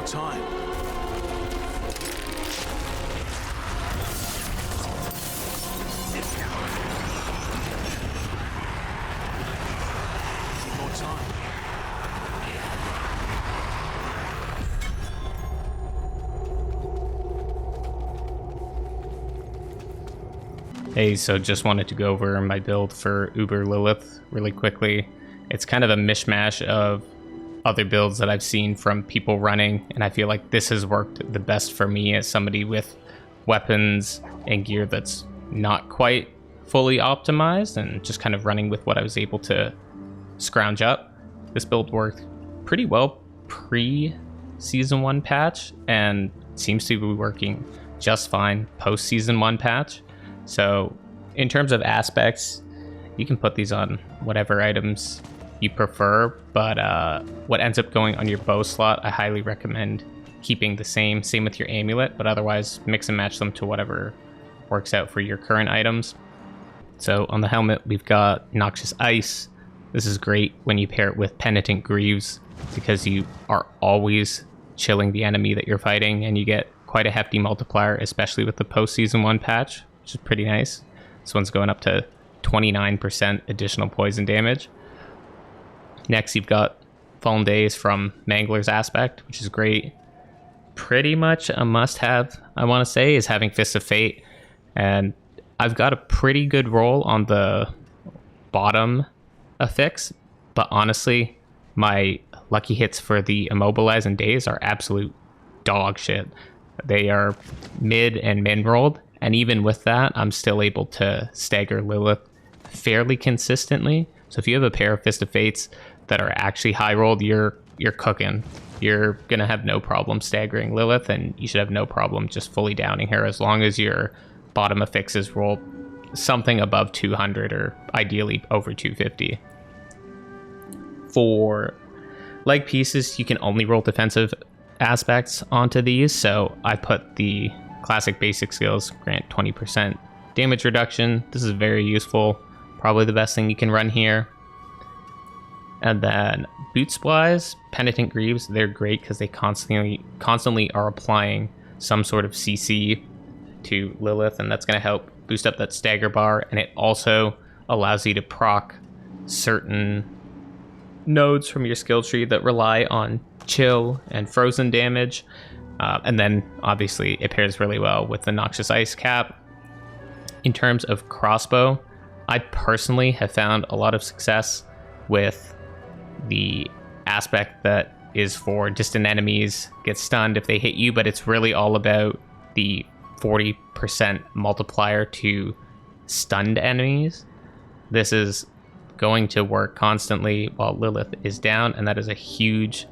Time. Hey, so just wanted to go over my build for Uber Lilith really quickly. It's kind of a mishmash of other builds that I've seen from people running, and I feel like this has worked the best for me as somebody with weapons and gear that's not quite fully optimized, and just kind of running with what I was able to scrounge up. This build worked pretty well pre-Season 1 patch, and seems to be working just fine post-Season 1 patch. So in terms of aspects, you can put these on whatever items you prefer, but what ends up going on your bow slot, I highly recommend keeping the same with your amulet, but otherwise mix and match them to whatever works out for your current items. So on the helmet, we've got Noxious Ice. This is great when you pair it with Penitent Greaves, because you are always chilling the enemy that you're fighting, and you get quite a hefty multiplier, especially with the post-Season 1 patch, which is pretty nice. This one's going up to 29% additional poison damage. Next, you've got Fallen Days from Mangler's Aspect, which is great. Pretty much a must-have, I want to say, is having Fist of Fate. And I've got a pretty good roll on the bottom affix, but honestly, my lucky hits for the Immobilizing Days are absolute dog shit. They are mid and min rolled, and even with that, I'm still able to stagger Lilith fairly consistently. So if you have a pair of Fist of Fates that are actually high rolled, you're cooking. You're gonna have no problem staggering Lilith, and you should have no problem just fully downing her as long as your bottom affixes roll something above 200 or ideally over 250. For leg pieces, you can only roll defensive aspects onto these, so I put the classic basic skills, grant 20% damage reduction. This is very useful, probably the best thing you can run here. And then boot supplies, Penitent Greaves, they're great because they constantly are applying some sort of CC to Lilith, and that's going to help boost up that stagger bar, and it also allows you to proc certain nodes from your skill tree that rely on chill and frozen damage. And then obviously it pairs really well with the Noxious Ice cap. In terms of crossbow, I personally have found a lot of success with the aspect that is for distant enemies, get stunned if they hit you, but it's really all about the 40% multiplier to stunned enemies. This is going to work constantly while Lilith is down, and that is a huge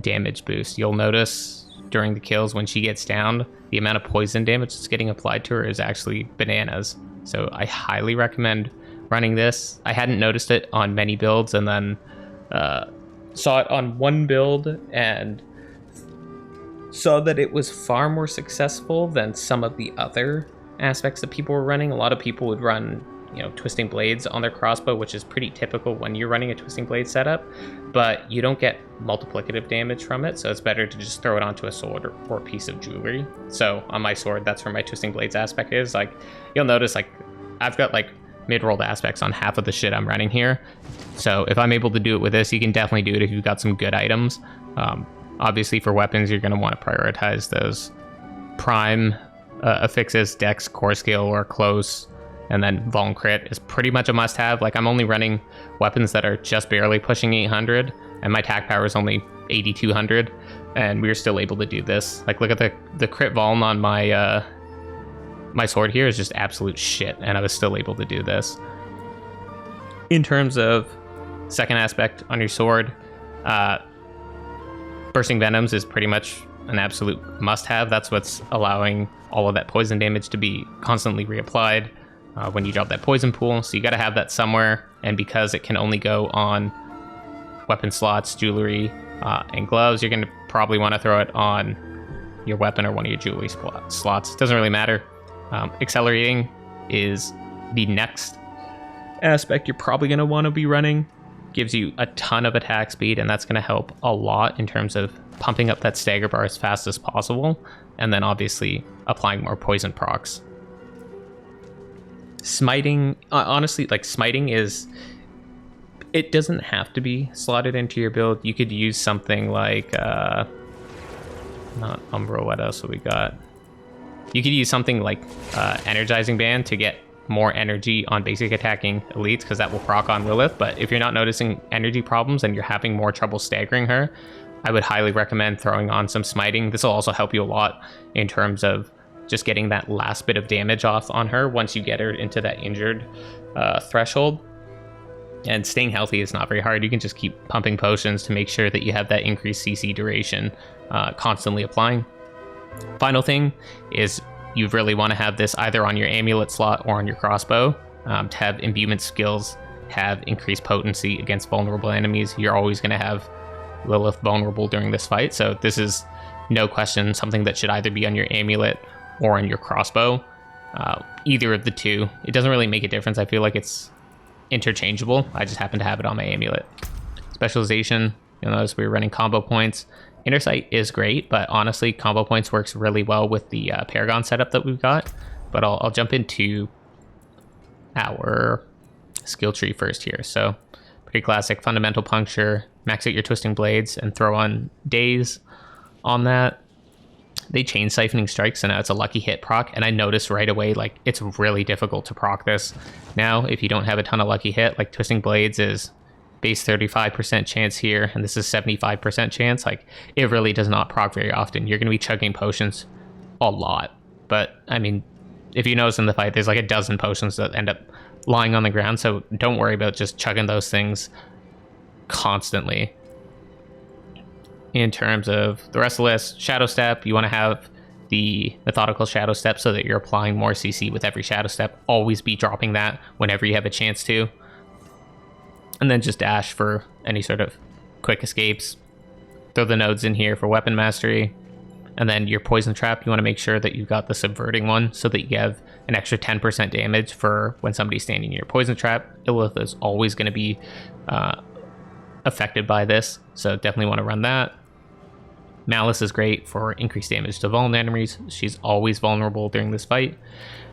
damage boost. You'll notice during the kills when she gets down, the amount of poison damage that's getting applied to her is actually bananas. So I highly recommend running this. I hadn't noticed it on many builds, and then saw it on one build and saw that it was far more successful than some of the other aspects that people were running. A lot of people would run, you know, twisting blades on their crossbow, which is pretty typical when you're running a twisting blade setup, but you don't get multiplicative damage from it, so it's better to just throw it onto a sword or a piece of jewelry. So on my sword, that's where my twisting blades aspect is. Like, you'll notice, like, I've got like mid-rolled aspects on half of the shit I'm running here. So if I'm able to do it with this, you can definitely do it if you've got some good items. Obviously for weapons, you're going to want to prioritize those prime affixes, dex, core skill, or close, and then vuln crit is pretty much a must-have. Like, I'm only running weapons that are just barely pushing 800, and my attack power is only 8200, and we were still able to do this. Like, look at the crit vuln on my my sword here is just absolute shit, and I was still able to do this. In terms of second aspect on your sword, bursting venoms is pretty much an absolute must-have. That's what's allowing all of that poison damage to be constantly reapplied when you drop that poison pool. So you got to have that somewhere, and because it can only go on weapon slots, jewelry, and gloves, you're going to probably want to throw it on your weapon or one of your jewelry slots. It doesn't really matter. Accelerating is the next aspect you're probably going to want to be running. Gives you a ton of attack speed, and that's going to help a lot in terms of pumping up that stagger bar as fast as possible, and then obviously applying more poison procs. Smiting, honestly, like, smiting is, it doesn't have to be slotted into your build. You could use something like not Umbro, what else have we got? You could use something like Energizing Band to get more energy on basic attacking elites, because that will proc on Lilith. But if you're not noticing energy problems and you're having more trouble staggering her, I would highly recommend throwing on some smiting. This will also help you a lot in terms of just getting that last bit of damage off on her once you get her into that injured threshold. And staying healthy is not very hard. You can just keep pumping potions to make sure that you have that increased CC duration constantly applying. Final thing is you really want to have this either on your amulet slot or on your crossbow to have imbuement skills have increased potency against vulnerable enemies. You're always going to have Lilith vulnerable during this fight, so this is no question something that should either be on your amulet or on your crossbow. Either of the two, it doesn't really make a difference. I feel like it's interchangeable. I just happen to have it on my amulet. Specialization, you'll notice we're running combo points. Inner Sight is great, but honestly, combo points works really well with the Paragon setup that we've got. But I'll jump into our skill tree first here. So pretty classic fundamental puncture, max out your twisting blades and throw on daze on that. They chain siphoning strikes, so now it's a lucky hit proc, and I noticed right away, like, it's really difficult to proc this. Now, if you don't have a ton of lucky hit, like twisting blades is base 35% chance here, and this is 75% chance. Like, it really does not proc very often. You're going to be chugging potions a lot. But, I mean, if you notice in the fight, there's like a dozen potions that end up lying on the ground, so don't worry about just chugging those things constantly. In terms of the rest of the list, Shadow Step, you want to have the methodical Shadow Step so that you're applying more CC with every Shadow Step. Always be dropping that whenever you have a chance to. And then just dash for any sort of quick escapes. Throw the nodes in here for weapon mastery. And then your poison trap, you want to make sure that you've got the subverting one so that you have an extra 10% damage for when somebody's standing in your poison trap. Lilith is always going to be affected by this, so definitely want to run that. Malice is great for increased damage to vulnerable enemies. She's always vulnerable during this fight.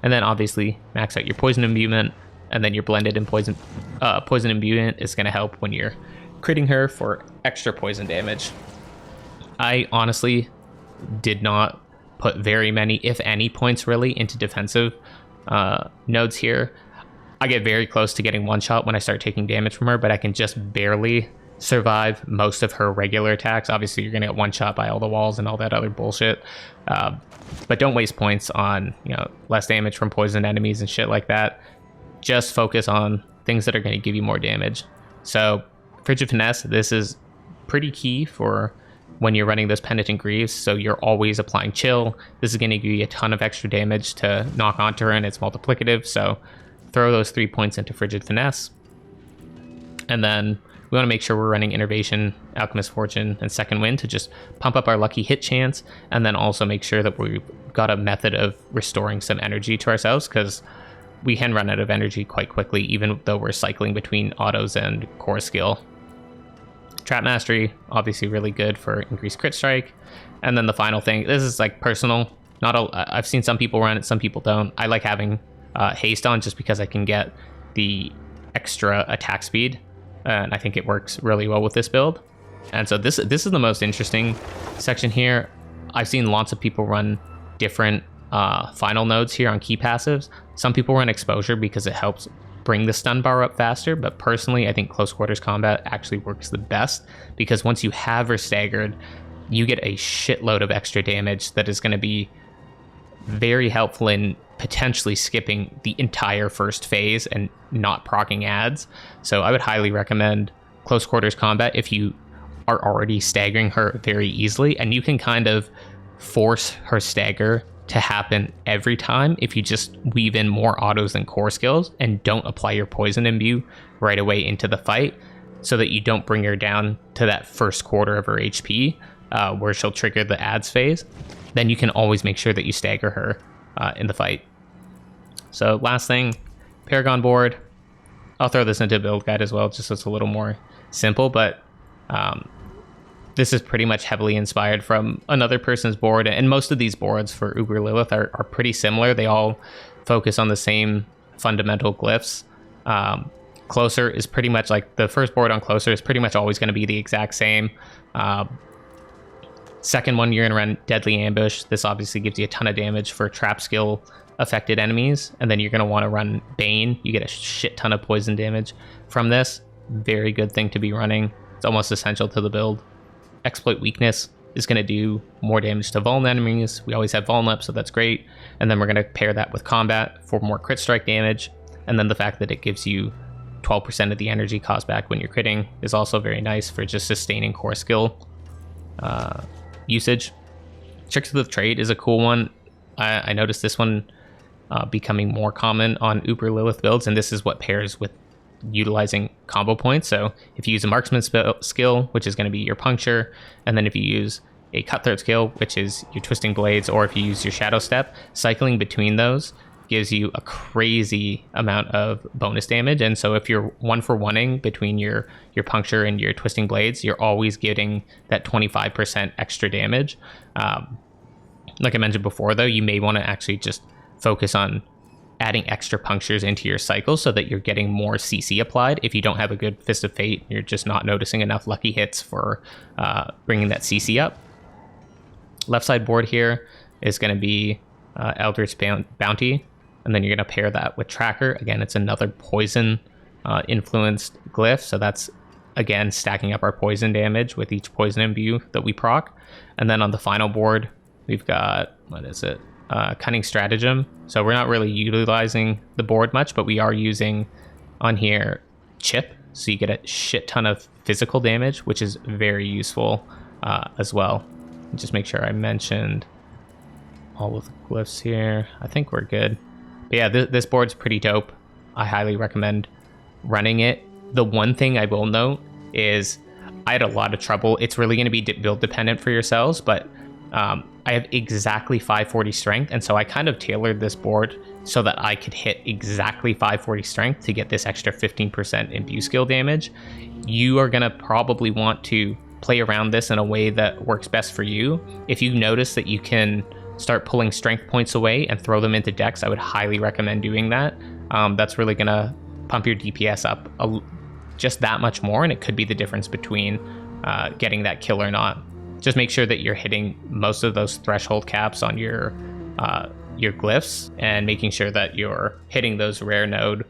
And then obviously max out your poison imbuement, and then your blended and poison imbuement is going to help when you're critting her for extra poison damage. I honestly did not put very many, if any, points really into defensive nodes here. I get very close to getting one shot when I start taking damage from her, but I can just barely survive most of her regular attacks. Obviously, you're going to get one shot by all the walls and all that other bullshit. But don't waste points on, less damage from poisoned enemies and shit like that. Just focus on things that are going to give you more damage. So, Frigid Finesse, this is pretty key for when you're running those Penitent Greaves. So you're always applying Chill. This is going to give you a ton of extra damage to knock onto her, and it's multiplicative. So throw those 3 points into Frigid Finesse. And then we want to make sure we're running Innervation, Alchemist Fortune, and Second Wind to just pump up our lucky hit chance, and then also make sure that we've got a method of restoring some energy to ourselves, because we can run out of energy quite quickly, even though we're cycling between autos and core skill. Trap Mastery, obviously really good for increased crit strike. And then the final thing, this is like personal. I've seen some people run it, some people don't. I like having haste on just because I can get the extra attack speed. And I think it works really well with this build. And so this is the most interesting section here. I've seen lots of people run different final nodes here on key passives. Some people run Exposure because it helps bring the stun bar up faster, but personally I think close quarters combat actually works the best, because once you have her staggered, you get a shitload of extra damage that is going to be very helpful in potentially skipping the entire first phase and not proccing adds. So I would highly recommend close quarters combat if you are already staggering her very easily, and you can kind of force her stagger to happen every time if you just weave in more autos and core skills and don't apply your poison imbue right away into the fight, so that you don't bring her down to that first quarter of her HP where she'll trigger the adds phase. Then you can always make sure that you stagger her in the fight. So last thing, Paragon board. I'll throw this into build guide as well, just so it's a little more simple, but this is pretty much heavily inspired from another person's board, and most of these boards for Uber Lilith are pretty similar. They all focus on the same fundamental glyphs. Closer is pretty much like the first board on Closer is pretty much always going to be the exact same. Second one, you're going to run Deadly Ambush. This obviously gives you a ton of damage for trap skill affected enemies, and then you're going to want to run Bane. You get a shit ton of poison damage from this. Very good thing to be running. It's almost essential to the build. Exploit Weakness is going to do more damage to vuln enemies. We always have vuln up, so that's great. And then we're going to pair that with Combat for more crit strike damage. And then the fact that it gives you 12% of the energy cost back when you're critting is also very nice for just sustaining core skill usage. Tricks of the Trade is a cool one. I noticed this one becoming more common on Uber Lilith builds, and this is what pairs with utilizing combo points. So if you use a marksman skill, which is going to be your puncture, and then if you use a cutthroat skill, which is your twisting blades, or if you use your shadow step, cycling between those gives you a crazy amount of bonus damage. And so if you're 1-for-1ing between your puncture and your twisting blades, you're always getting that 25% extra damage. Like I mentioned before, though, you may want to actually just focus on adding extra punctures into your cycle so that you're getting more CC applied. If you don't have a good Fist of Fate, you're just not noticing enough lucky hits for bringing that CC up. Left side board here is going to be Eldritch Bounty, and then you're going to pair that with Tracker. Again, it's another poison influenced glyph, so that's again stacking up our poison damage with each poison imbue that we proc. And then on the final board, we've got, what is it? Cunning Stratagem. So we're not really utilizing the board much, but we are using on here Chip, so you get a shit ton of physical damage, which is very useful as well. Just make sure I mentioned all of the glyphs here. I think we're good. But yeah, this board's pretty dope. I highly recommend running it. The one thing I will note is I had a lot of trouble. It's really going to be build dependent for yourselves, but I have exactly 540 strength, and so I kind of tailored this board so that I could hit exactly 540 strength to get this extra 15% imbue skill damage. You are going to probably want to play around this in a way that works best for you. If you notice that you can start pulling strength points away and throw them into dex, I would highly recommend doing that. That's really going to pump your DPS up just that much more, and it could be the difference between getting that kill or not. Just make sure that you're hitting most of those threshold caps on your glyphs, and making sure that you're hitting those rare node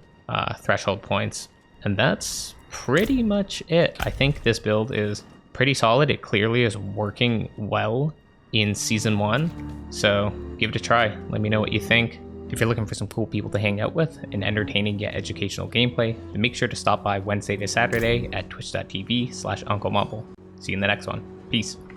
threshold points. And that's pretty much it. I think this build is pretty solid. It clearly is working well in Season 1, so give it a try. Let me know what you think. If you're looking for some cool people to hang out with and entertaining yet educational gameplay, then make sure to stop by Wednesday to Saturday at twitch.tv/UncleMumble. See you in the next one. Peace.